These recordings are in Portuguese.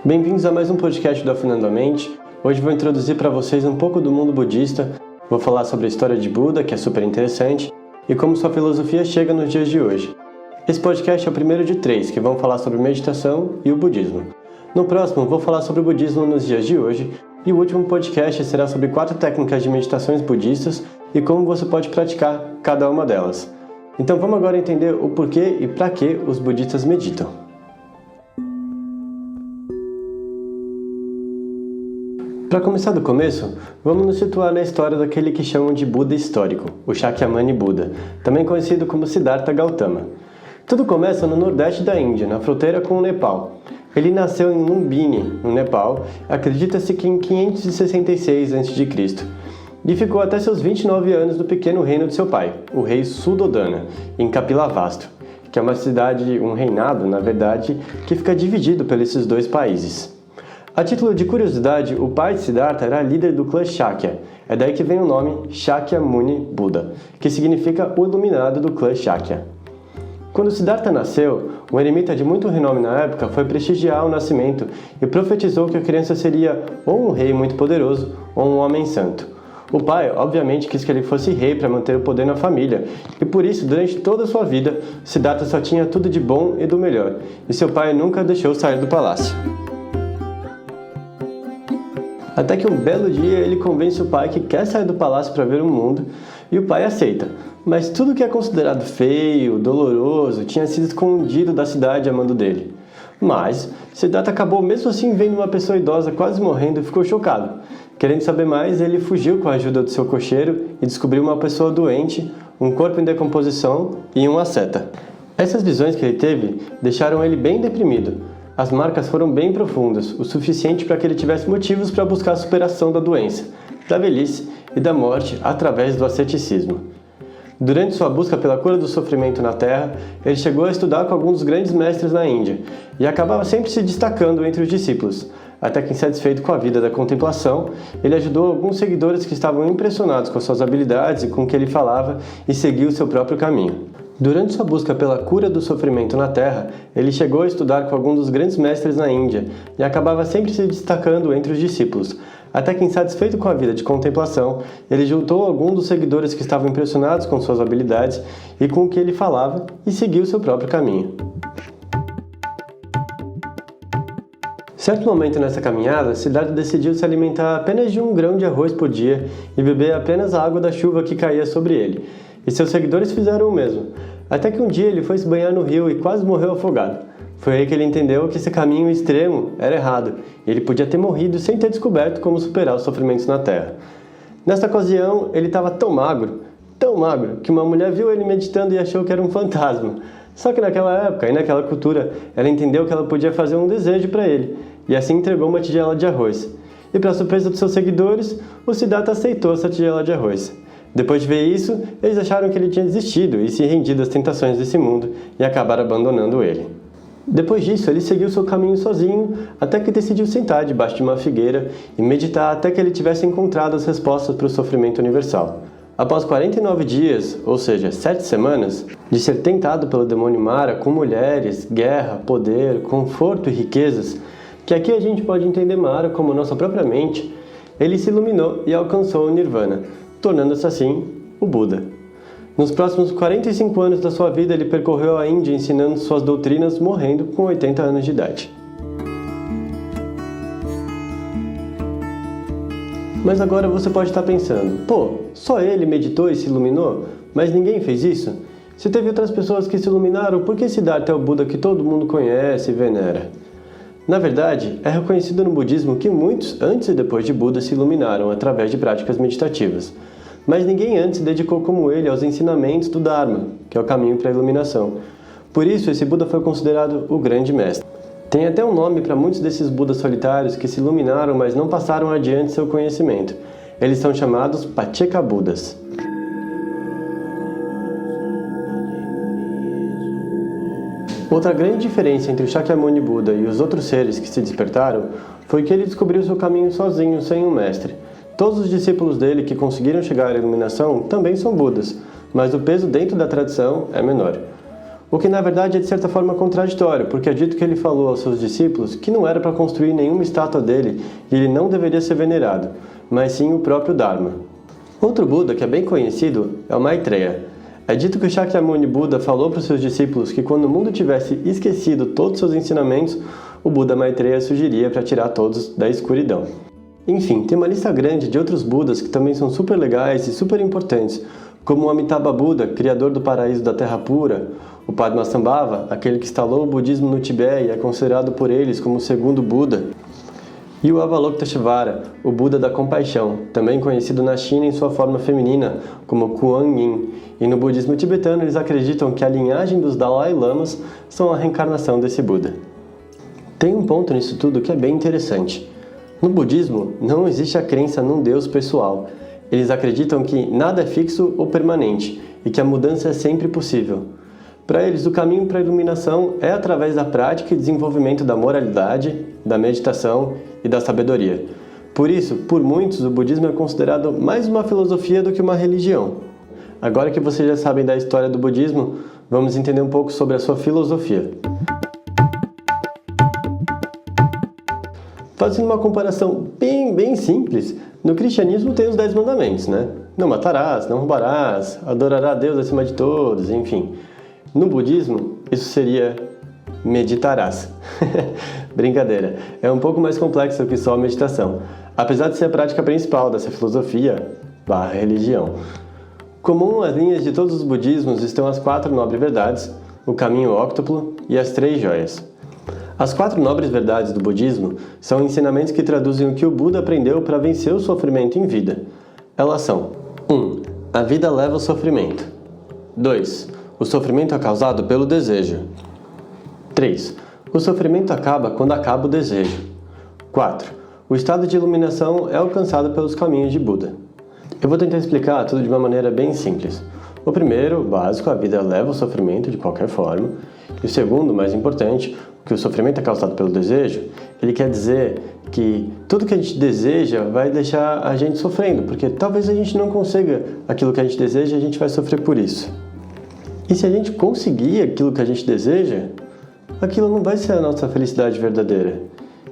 Bem-vindos a mais um podcast do Afinando a Mente. Hoje vou introduzir para vocês um pouco do mundo budista, vou falar sobre a história de Buda, que é super interessante, e como sua filosofia chega nos dias de hoje. Esse podcast é o primeiro de 3, que vão falar sobre meditação e o budismo. No próximo, vou falar sobre o budismo nos dias de hoje, e o último podcast será sobre 4 técnicas de meditações budistas e como você pode praticar cada uma delas. Então vamos agora entender o porquê e para que os budistas meditam. Para começar do começo, vamos nos situar na história daquele que chamam de Buda histórico, o Shakyamuni Buda, também conhecido como Siddhartha Gautama. Tudo começa no nordeste da Índia, na fronteira com o Nepal. Ele nasceu em Lumbini, no Nepal, acredita-se que em 566 a.C., e ficou até seus 29 anos no pequeno reino de seu pai, o rei Suddhodana, em Kapilavastu, que é uma cidade, um reinado, na verdade, que fica dividido pelos esses dois países. A título de curiosidade, o pai de Siddhartha era líder do clã Shakya, é daí que vem o nome Shakyamuni Buda, que significa o iluminado do clã Shakya. Quando Siddhartha nasceu, um eremita de muito renome na época foi prestigiar o nascimento e profetizou que a criança seria ou um rei muito poderoso ou um homem santo. O pai, obviamente, quis que ele fosse rei para manter o poder na família, e por isso, durante toda a sua vida, Siddhartha só tinha tudo de bom e do melhor, e seu pai nunca deixou sair do palácio. Até que um belo dia ele convence o pai que quer sair do palácio para ver o mundo, e o pai aceita. Mas tudo que é considerado feio, doloroso, tinha sido escondido da cidade a mando dele. Mas Siddhartha acabou mesmo assim vendo uma pessoa idosa quase morrendo e ficou chocado. Querendo saber mais, ele fugiu com a ajuda do seu cocheiro e descobriu uma pessoa doente, um corpo em decomposição e uma seta. Essas visões que ele teve deixaram ele bem deprimido. As marcas foram bem profundas, o suficiente para que ele tivesse motivos para buscar a superação da doença, da velhice e da morte através do asceticismo. Durante sua busca pela cura do sofrimento na Terra, ele chegou a estudar com alguns dos grandes mestres na Índia e acabava sempre se destacando entre os discípulos, até que, insatisfeito com a vida da contemplação, ele ajudou alguns seguidores que estavam impressionados com suas habilidades e com o que ele falava e seguiu seu próprio caminho. Durante sua busca pela cura do sofrimento na Terra, ele chegou a estudar com alguns dos grandes mestres na Índia e acabava sempre se destacando entre os discípulos, até que, insatisfeito com a vida de contemplação, ele juntou alguns dos seguidores que estavam impressionados com suas habilidades e com o que ele falava e seguiu seu próprio caminho. Certo momento nessa caminhada, Siddhartha decidiu se alimentar apenas de um grão de arroz por dia e beber apenas a água da chuva que caía sobre ele, e seus seguidores fizeram o mesmo, até que um dia ele foi se banhar no rio e quase morreu afogado. Foi aí que ele entendeu que esse caminho extremo era errado, e ele podia ter morrido sem ter descoberto como superar os sofrimentos na Terra. Nesta ocasião, ele estava tão magro, que uma mulher viu ele meditando e achou que era um fantasma. Só que naquela época e naquela cultura, ela entendeu que ela podia fazer um desejo para ele, e assim entregou uma tigela de arroz. E para surpresa dos seus seguidores, o Siddhartha aceitou essa tigela de arroz. Depois de ver isso, eles acharam que ele tinha desistido e se rendido às tentações desse mundo e acabaram abandonando ele. Depois disso, ele seguiu seu caminho sozinho até que decidiu sentar debaixo de uma figueira e meditar até que ele tivesse encontrado as respostas para o sofrimento universal. Após 49 dias, ou seja, 7 semanas, de ser tentado pelo demônio Mara com mulheres, guerra, poder, conforto e riquezas, que aqui a gente pode entender Mara como nossa própria mente, ele se iluminou e alcançou o Nirvana, tornando-se assim o Buda. Nos próximos 45 anos da sua vida, ele percorreu a Índia ensinando suas doutrinas, morrendo com 80 anos de idade. Mas agora você pode estar pensando, só ele meditou e se iluminou? Mas ninguém fez isso? Se teve outras pessoas que se iluminaram, por que Siddhartha é o Buda que todo mundo conhece e venera? Na verdade, é reconhecido no budismo que muitos, antes e depois de Buda, se iluminaram através de práticas meditativas. Mas ninguém antes se dedicou como ele aos ensinamentos do Dharma, que é o caminho para a iluminação. Por isso, esse Buda foi considerado o grande mestre. Tem até um nome para muitos desses Budas solitários que se iluminaram, mas não passaram adiante seu conhecimento. Eles são chamados Pacceka Budas. Outra grande diferença entre o Shakyamuni Buda e os outros seres que se despertaram foi que ele descobriu seu caminho sozinho, sem um mestre. Todos os discípulos dele que conseguiram chegar à iluminação também são Budas, mas o peso dentro da tradição é menor. o que na verdade é de certa forma contraditório, porque é dito que ele falou aos seus discípulos que não era para construir nenhuma estátua dele e ele não deveria ser venerado, mas sim o próprio Dharma. Outro Buda que é bem conhecido é o Maitreya. É dito que o Shakyamuni Buda falou para os seus discípulos que quando o mundo tivesse esquecido todos os seus ensinamentos, o Buda Maitreya surgiria para tirar todos da escuridão. Enfim, tem uma lista grande de outros Budas que também são super legais e super importantes, como o Amitabha Buda, criador do paraíso da terra pura, o Padmasambhava, aquele que instalou o budismo no Tibete e é considerado por eles como o segundo Buda, e o Avalokiteshvara, o Buda da compaixão, também conhecido na China em sua forma feminina como Kuan Yin, e no budismo tibetano eles acreditam que a linhagem dos Dalai Lamas são a reencarnação desse Buda. Tem um ponto nisso tudo que é bem interessante. No budismo não existe a crença num Deus pessoal. Eles acreditam que nada é fixo ou permanente e que a mudança é sempre possível. Para eles, o caminho para a iluminação é através da prática e desenvolvimento da moralidade, da meditação e da sabedoria. Por isso, por muitos, o budismo é considerado mais uma filosofia do que uma religião. Agora que vocês já sabem da história do budismo, vamos entender um pouco sobre a sua filosofia. Fazendo uma comparação bem simples, no cristianismo tem os 10 mandamentos, né? Não matarás, não roubarás, adorarás a Deus acima de todos, enfim. No budismo, isso seria meditarás. Brincadeira, é um pouco mais complexo que só a meditação, apesar de ser a prática principal dessa filosofia/religião. Comum às linhas de todos os budismos estão as 4 nobres verdades, o caminho óctuplo e as 3 joias. As 4 nobres verdades do budismo são ensinamentos que traduzem o que o Buda aprendeu para vencer o sofrimento em vida. Elas são: 1. A vida leva ao sofrimento. 2. O sofrimento é causado pelo desejo. 3. O sofrimento acaba quando acaba o desejo. 4. O estado de iluminação é alcançado pelos caminhos de Buda. Eu vou tentar explicar tudo de uma maneira bem simples. O primeiro, básico, a vida leva ao sofrimento de qualquer forma. E o segundo, mais importante, que o sofrimento é causado pelo desejo, ele quer dizer que tudo que a gente deseja vai deixar a gente sofrendo, porque talvez a gente não consiga aquilo que a gente deseja e a gente vai sofrer por isso. E se a gente conseguir aquilo que a gente deseja, aquilo não vai ser a nossa felicidade verdadeira.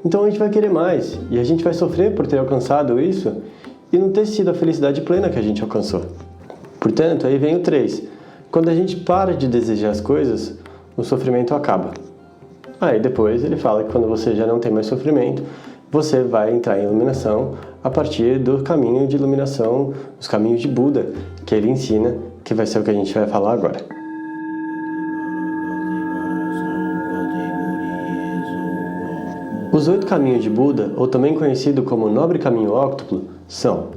Então a gente vai querer mais, e a gente vai sofrer por ter alcançado isso e não ter sido a felicidade plena que a gente alcançou. Portanto, aí vem o 3. Quando a gente para de desejar as coisas, o sofrimento acaba. Aí depois ele fala que quando você já não tem mais sofrimento, você vai entrar em iluminação a partir do caminho de iluminação, os caminhos de Buda, que ele ensina, que vai ser o que a gente vai falar agora. Os 8 caminhos de Buda, ou também conhecido como Nobre Caminho Óctuplo, são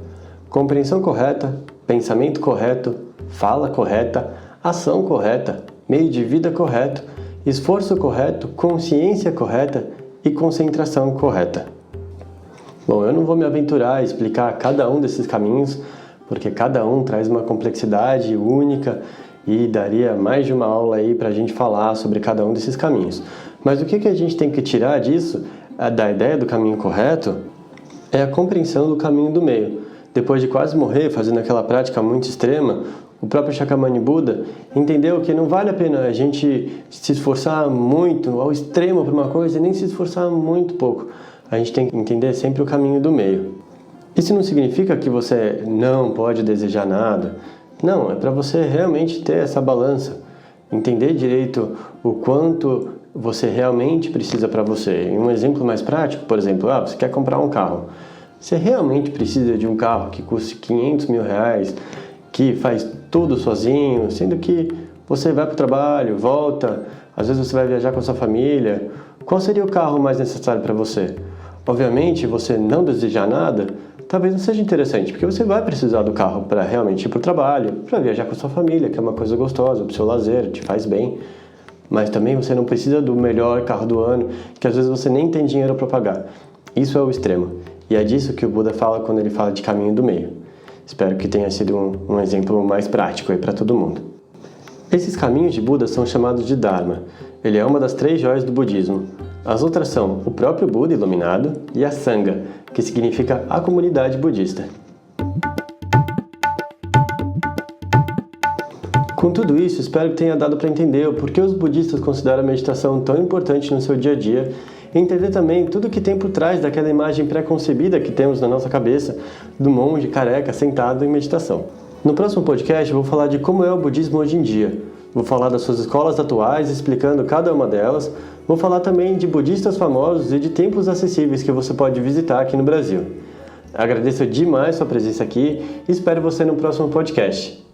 compreensão correta, pensamento correto, fala correta, ação correta, meio de vida correto, esforço correto, consciência correta e concentração correta. Bom, eu não vou me aventurar a explicar cada um desses caminhos, porque cada um traz uma complexidade única e daria mais de uma aula aí para a gente falar sobre cada um desses caminhos. Mas o que a gente tem que tirar disso, da ideia do caminho correto, é a compreensão do caminho do meio. Depois de quase morrer fazendo aquela prática muito extrema, o próprio Shakyamuni Buda entendeu que não vale a pena a gente se esforçar muito ao extremo para uma coisa e nem se esforçar muito pouco. A gente tem que entender sempre o caminho do meio. Isso não significa que você não pode desejar nada. Não, é para você realmente ter essa balança. Entender direito o quanto você realmente precisa para você. Um exemplo mais prático, por exemplo, você quer comprar um carro. Você realmente precisa de um carro que custe 500 mil reais, que faz tudo sozinho, sendo que você vai para o trabalho, volta, às vezes você vai viajar com a sua família. Qual seria o carro mais necessário para você? Obviamente, você não desejar nada, talvez não seja interessante, porque você vai precisar do carro para realmente ir para o trabalho, para viajar com a sua família, que é uma coisa gostosa, para o seu lazer, te faz bem. Mas também você não precisa do melhor carro do ano, que às vezes você nem tem dinheiro para pagar. Isso é o extremo. E é disso que o Buda fala quando ele fala de caminho do meio. Espero que tenha sido um exemplo mais prático aí para todo mundo. Esses caminhos de Buda são chamados de Dharma. Ele é uma das 3 joias do budismo. As outras são o próprio Buda iluminado e a Sangha, que significa a comunidade budista. Com tudo isso, espero que tenha dado para entender o porquê os budistas consideram a meditação tão importante no seu dia a dia e entender também tudo o que tem por trás daquela imagem pré-concebida que temos na nossa cabeça do monge careca sentado em meditação. No próximo podcast, vou falar de como é o budismo hoje em dia. Vou falar das suas escolas atuais, explicando cada uma delas. Vou falar também de budistas famosos e de templos acessíveis que você pode visitar aqui no Brasil. Agradeço demais sua presença aqui e espero você no próximo podcast.